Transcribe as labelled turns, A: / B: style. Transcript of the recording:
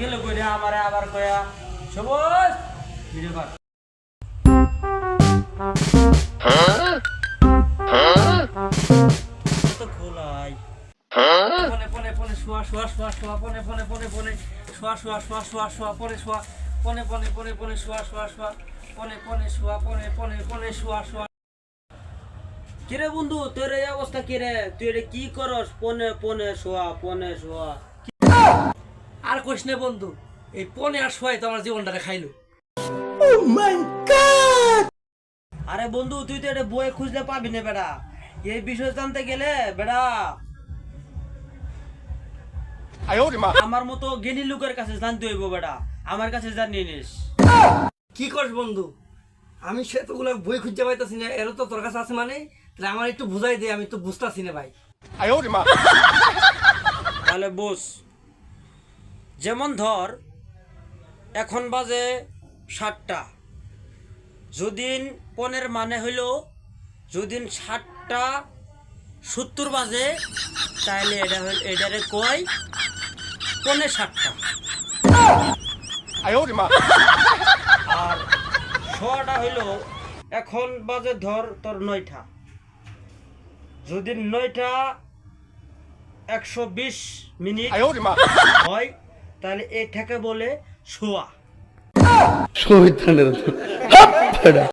A: গেল কইরা আমারে আবার কয়া সবুজ ভিডিও কর তো খোলাই পনে পনে পনে শুয়া শুয়া শুয়া শুয়া পনে পনে পনে পনে শুয়া শুয়া শুয়া শুয়া শুয়া পনে শুয়া পনে পনে পনে পনে শুয়া শুয়া শুয়া পনে পনে শুয়া পনে পনে পনে শুয়া শুয়া। কিরে বন্ধু তোর এই অবস্থা কিরে, তুই এটা কি করস? পনে পনে শোয়া পনে শোয়া।
B: আর কইস না বন্ধু, এই পনে আর শোয়াই তো আমার জীবনটারে খাইলো।
A: আরে বন্ধু তুই তো এটা বই খুঁজলে পাবি না বেড়া, এই বিষয় জানতে গেলে বেড়া আমার মতো জ্ঞানী লোকের কাছে জানতে হইব বেড়া, আমার কাছে জানিয়ে নিস।
B: কি করস বন্ধু, আমি সেতগুলো বই খুঁজে পাইতাছি না, এর তো তোর কাছে আছে মানে, তাহলে আমার একটু বুঝাই দে, আমি তো বুঝতাছি না ভাই।
A: তাহলে বস, যেমন ধর এখন বাজে 7টা, যদিন পনের মানে হইল যদিন 7টা 70 বাজে, তাহলে এটারে কয় পনে 7টা। আর শোয়াটা হইল এখন বাজে ধর তোর 9টা, যদি 9টা 120 মিনিট হয় তাহলে এটাকে বলে শোয়া।